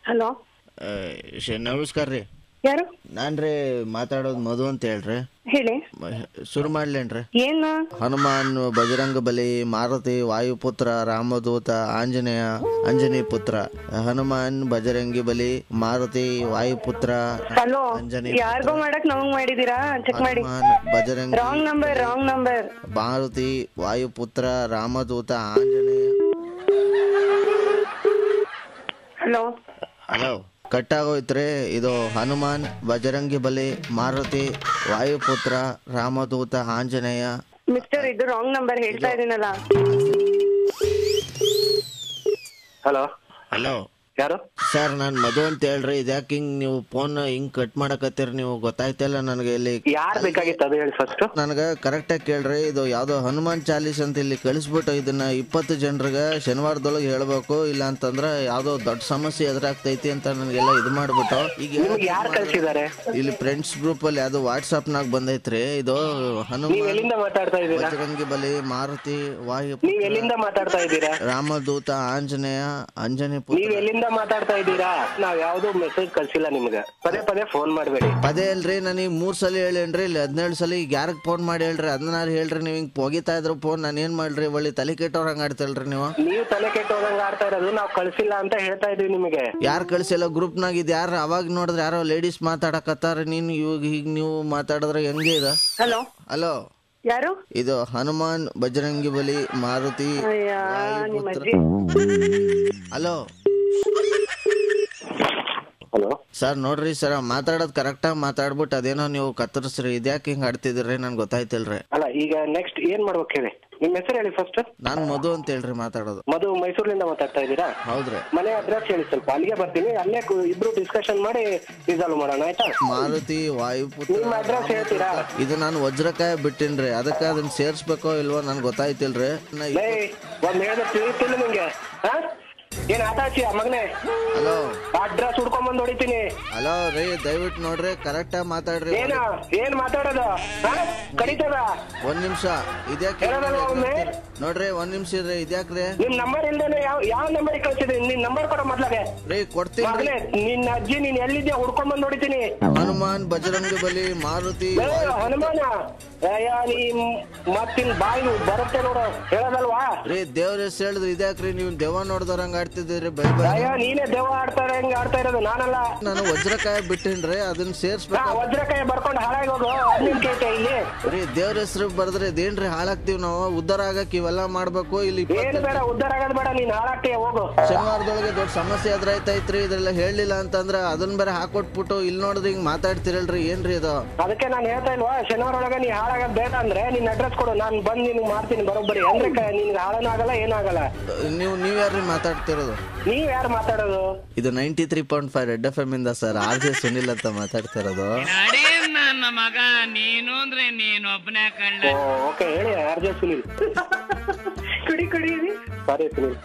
Hello, ನಮಸ್ಕಾರ ರೀ. ಯಾರು? ನಾನ್ರಿ ಮಾತಾಡೋದು ಮಧು ಅಂತ ಹೇಳ್ರಿ. ಹೇಳಿ. ಶುರು ಮಾಡ್ಲೇನ್ರಿ? ಏನ? ಹನುಮಾನ್, ಬಜರಂಗ ಬಲಿ, ಮಾರುತಿ, ವಾಯುಪುತ್ರ, ರಾಮದೂತ, ಆಂಜನೇಯ, ಅಂಜನಿ ಪುತ್ರ. ಹನುಮಾನ್, ಬಜರಂಗಿ ಬಲಿ, ಮಾರುತಿ, ವಾಯುಪುತ್ರ, ಹಲೋ, ಅಂಜನಿ ಯಾರಿಗೋ ಮಾಡಕ್ ನಮಗ್ ಮಾಡಿದೀರಾ? ಚೆಕ್ ಮಾಡಿ. Bajrangi, wrong number. Maruti, Vayuputra, Ramdoot, Anjaneya. Hello hello, ಕಟ್ಟಾಗೋಯ್ತ್ರಿ. ಇದು ಹನುಮಾನ್, ಬಜರಂಗಿ ಬಲಿ, ಮಾರುತಿ, ವಾಯುಪುತ್ರ, ರಾಮದೂತ, ಆಂಜನೇಯ. ಮಿಸ್ಟರ್, ಇದು ರಾಂಗ್ ನಂಬರ್ ಹೇಳ್ತಾ ಇದೀನಲ್ಲ. ಹಲೋ ಹಲೋ, ಯಾರು? ಸರ್ ನಾನ್ ಮಧು ಅಂತ ಹೇಳ್ರಿ. ಇದ್ಯಾಕೆ ಹಿಂಗ್ ನೀವು ಫೋನ್ ಹಿಂಗ್ ಕಟ್ ಮಾಡಕತ್ತೀರಿ? ನೀವು ಗೊತ್ತಾಯ್ತಲ್ಲ ನನಗೆ. ಇಲ್ಲಿ ಯಾರು ಬೇಕಾಗಿತ್ತು ಅದು ಹೇಳಿ ಫಸ್ಟ್. ನನಗ ಕರೆಕ್ಟ್ ಆಗಿ ಕೇಳ್ರಿ. ಇದು ಯಾವ್ದೋ ಹನುಮಾನ್ ಚಾಲೀಸ್ ಅಂತ ಇಲ್ಲಿ ಕಳಿಸ್ಬಿಟ್ಟು ಇದನ್ನ 20 ಜನರಿಗೆ ಶನಿವಾರದೊಳಗೆ ಹೇಳ್ಬೇಕು, ಇಲ್ಲ ಅಂತಂದ್ರ ಯಾವ್ದೋ ದೊಡ್ಡ ಸಮಸ್ಯೆ ಎದುರಾಗ್ತೈತಿ ಅಂತ ನನಗೆಲ್ಲ ಇದು ಮಾಡ್ಬಿಟ್ಟು ಈಗ ಯಾರು ಕಳ್ಸಿದ್ದಾರೆ? ಇಲ್ಲಿ ಫ್ರೆಂಡ್ಸ್ ಗ್ರೂಪ್ ಅಲ್ಲಿ ಯಾವ್ದೋ ವಾಟ್ಸ್ಆಪ್ ನಾಗ ಬಂದೈತ್ರಿ. ಇದು ಹನುಮಾನ್, ಎಲ್ಲಿಂದ ಮಾತಾಡ್ತಾ ಇದ್ದೀರಾ? ಬಜರಂಗಿ ಬಲಿ, ಮಾರುತಿ, ನೀವ್ ಎಲ್ಲಿಂದ ಮಾತಾಡ್ತಾ ಇದ್ದೀರಾ? ರಾಮದೂತ, ಆಂಜನೇಯ, ಅಂಜನಿ ಪುತ್ರ. ನೀವ್ ಎಲ್ಲಿಂದ ಮಾತಾಡ್ತಾ ಇದ್ದೀರಾ? ನಾವ್ ಯಾವ್ದು ಮೆಸೇಜ್ ಕಳ್ಸಿಲ್ಲ ನಿಮ್ಗೆ. ಪದೇ ಪದೇ ಫೋನ್ ಮಾಡ್ಬೇಡಿ. ಪದೇ ಅಲ್ರಿ, ನನಗೆ 3 ಸಲ ಹೇಳೇನ್ರಿ, ಇಲ್ಲಿ 17 ಸಲ. ಈಗ ಯಾರಕ್ ಫೋನ್ ಮಾಡಿ ಹೇಳ್ರಿ? ಅದನ್ನ ಹೇಳ್ರಿ. ನೀವ್ ಹಿಂಗ್ ಹೋಗಿತಾ ಇದ್ರು ಫೋನ್, ನಾನು ಏನ್ ಮಾಡ್ರಿ? ಒಳ್ಳೆ ತಲೆ ಕೆಟ್ಟವ್ರ ಹಂಗ ಆಡ್ತಲ್ರಿ ನೀವು. ನೀವು ತಲೆ ಕೆಟ್ಟೋದಂಗ ಆಡ್ತಾ ಇರೋದು. ನಾವ್ ಕಳ್ಸಿಲ್ಲ ಅಂತ ಹೇಳ್ತಾ ಇದೀವಿ ನಿಮಗೆ. ಯಾರು ಕಳ್ಸಿಲ್ಲ? ಗ್ರೂಪ್ ನಾಗ ಇದು ಯಾರು ಅವಾಗ ನೋಡಿದ್ರೆ ಯಾರೋ ಲೇಡೀಸ್ ಮಾತಾಡಕತ್ತಾರ. ನೀನ್ ಇವಾಗ ಈಗ ನೀವು ಮಾತಾಡಿದ್ರೆ ಹೆಂಗೆ ಇದು? ಹಲೋ ಹಲೋ, ಯಾರು? ಇದು Hanuman, Bajrangi Bali, Maruti, ವಾಯುಪುತ್ರ. Hello hello sir, ನೋಡ್ರಿ ಸರ್, ಮಾತಾಡೋದು ಕರೆಕ್ಟಾಗಿ ಮಾತಾಡ್ಬಿಟ್ಟು ಅದೇನೋ ನೀವು ಕತ್ತರಿಸ್ರಿ. ಇದ್ಯಾಕೆ ಹಿಂಗ್ ಆಡ್ತಿದ್ರಿ? ನನ್ಗೆ ಗೊತ್ತಾಯ್ತಿಲ್ರಿ. ಅಲ್ಲ, ಈಗ ನೆಕ್ಸ್ಟ್ ಏನ್ ಮಾಡ್ಬೇಕು ಹೇಳಿ? ನಿಮ್ ಹೆಸರು ಹೇಳಿ ಫಸ್ಟ್. ನಾನ್ ಮಧು ಅಂತ ಹೇಳ್ರಿ ಮಾತಾಡೋದು. ಮಧು, ಮೈಸೂರಿನಿಂದ ಮಾತಾಡ್ತಾ ಇದ್ದೀರಾ? ಹೌದ್ರಿ. ಮನೆ ಅಡ್ರೆಸ್ ಹೇಳಿ ಸ್ವಲ್ಪ, ಅಲ್ಲಿಗೆ ಬರ್ತೀನಿ. ಅಲ್ಲೇ ಇಬ್ರು ಡಿಸ್ಕಷನ್ ಮಾಡಿ ರಿಸಾಲ್ವ್ ಮಾಡೋಣ, ಆಯ್ತಾ? ಮಾರುತಿ, ವಾಯುಪುತ್ರ. ನಿಮ್ ಅಡ್ರೆಸ್ ಹೇಳ್ತೀರಾ? ಇದು ನಾನು ವಜ್ರಕಾಯ ಬಿಟ್ಟಿನ್ರಿ, ಅದಕ್ಕೆ ಅದನ್ನ ಸೇರ್ಸ್ಬೇಕೋ ಇಲ್ವೋ ನನ್ಗೆ ಗೊತ್ತಾಯ್ತಿಲ್ರಿ. ಒಂದ್ ಹೇಳಿದ್ರೆ ತಿಳಿತಿಲ್ಲ ನಿಂಗೆ? ಏನ್ ಆಟ ಆಚಿ ಮಗನೇ? ಹಲೋ, ಅಡ್ರೆಸ್ ಹುಡ್ಕೊಂಡ್ ಹೊಡಿತೀನಿ. ಹಲೋ ರೀ, ದಯವಿಟ್ಟು ನೋಡ್ರಿ, ಕರೆಕ್ಟ್ ಆಗಿ ಮಾತಾಡ್ರಿ. ಏನ್ ಮಾತಾಡೋದು? ಕಡಿತದ? ಒಂದ್ ನಿಮಿಷ. ಇದ್ಯಾಕೆ ನೋಡ್ರಿ, ಒಂದ್ ನಿಮಿಷ ಇರ್ರಿ. ಇದ್ಯಾಕ್ರಿ? ನಿಮ್ ನಂಬರ್ ಇಲ್ದೇನೆ ಯಾವ ನಂಬರ್ ಕಳ್ಸಿದೀನಿ? ನಿನ್ ನಂಬರ್ ಕೊಡೋ ಮೊದ್ಲಾಗೆ. ರೀ, ಕೊಡ್ತೀನಿ. ಮಗನೇ, ನಿನ್ ಅಜ್ಜಿ ನೀನ್ ಎಲ್ಲಿದ್ಯಾ? ಹುಡ್ಕೊಂಡ್ ಬಂದ್ ಹೊಡಿತೀನಿ. ಹನುಮಾನ್, ಬಜರಂಗಿ ಬಲಿ, ಮಾರುತಿ. ಹನುಮಾನ ನೀ ಮತ್ತಿನ್ ಬಾಯಿ ಬರುತ್ತೆ ನೋಡು, ಹೇಳೋದಲ್ವಾ? ರೀ, ದೇವ್ರ ಹೆಸರು ಹೇಳಿದ್ರಿ. ಇದ್ಯಾಕ್ರಿ ನೀವು ದೆವ್ವ ನೋಡ್ದವ್ರಂಗ ಆಡ್ತಿದ್ದೀರಿ? ನೀನೇ ದೆವ್ವ ಆಡ್ತಾರೆ, ಹೆಂಗ್ ಆಡ್ತಾ ಇರೋದು? ನಾನಲ್ಲ. ನಾನು ವಜ್ರಕಾಯ ಬಿಟ್ಟಿನ್ರಿ, ಅದನ್ನ ಸೇರ್ಸ್ಬೇಕು. ವಜ್ರಕಾಯ ಬರ್ಕೊಂಡು ಹಾಳಾಗಿ ಹೋಗು. ಅದ್ನೇನ್ ಕೇಳ್ತೆ ಇಲ್ಲಿ? ರೀ, ದೇವ್ರ ಹೆಸರು ಬರ್ದ್ರೆ ಇದೇನ್ರಿ ಹಾಳಾಗ್ತಿವಿ ನಾವು? ಉದ್ದಾರ ಆಗಕ್ ಇವೆಲ್ಲ ಮಾಡ್ಬೇಕು. ಇಲ್ಲಿ ಏನು ಬೇಡ, ಉದ್ದಾರ ಆಗೋದ್ ಬೇಡ, ನೀನ್ ಹಾಳಾಗ್ತೀಯ, ಹೋಗು. ಶನಿವಾರದೊಳಗೆ ದೊಡ್ಡ ಸಮಸ್ಯೆ ಎದುರಾಯ್ತೈತ್ರಿ. ಇದೆಲ್ಲ ಹೇಳಿಲ್ಲ ಅಂತಂದ್ರ ಅದನ್ನ ಬೇರೆ ಹಾಕೊಟ್ಬಿಟ್ಟು ಇಲ್ಲಿ ನೋಡಿದ್ರೆ ಹಿಂಗ್ ಮಾತಾಡ್ತಿರಲ್ರಿ, ಏನ್ರಿ ಇದು? ಅದಕ್ಕೆ ನಾನು ಹೇಳ್ತಾ ಇಲ್ವಾ, ಶನಿವಾರ ಒಳಗೆ ನೀ ಹಾಳಾಗೋದ್ ಬೇಡ ಅಂದ್ರೆ ನಿನ್ ಅಡ್ರೆಸ್ ಕೊಡು, ನಾನು ಬಂದ್ ನಿನ್ಗೆ ಮಾಡ್ತೀನಿ ಬರೋಬ್ಬರಿ. ಅಂದ್ರೆ ನಿನ್ಗೆ ಹಾಳನೂ ಆಗಲ್ಲ, ಏನಾಗಲ್ಲ. ನೀವ್ ಯಾರ್ರಿ ಮಾತಾಡ್ತಿರೋದು? ನೀವ್ ಯಾರು ಮಾತಾಡೋದು? ಇದು 93.5 ರೆಡ್ FM ಇಂದ ಸರ್. RJ ಸುನಿಲ್ ಅಂತ ಮಾತಾಡ್ತಿರೋದು. ನನ್ನ ಮಗ ನೀನು ಅಂದ್ರೆ ನೀನೊಬ್ಬನೇ ಕಳ್ಳ. ಓಕೆ, ಹೇಳಿ RJ ಸುನಿಲ್. ಕುಡಿ ಸಾರಿ ಸುನಿಲ್.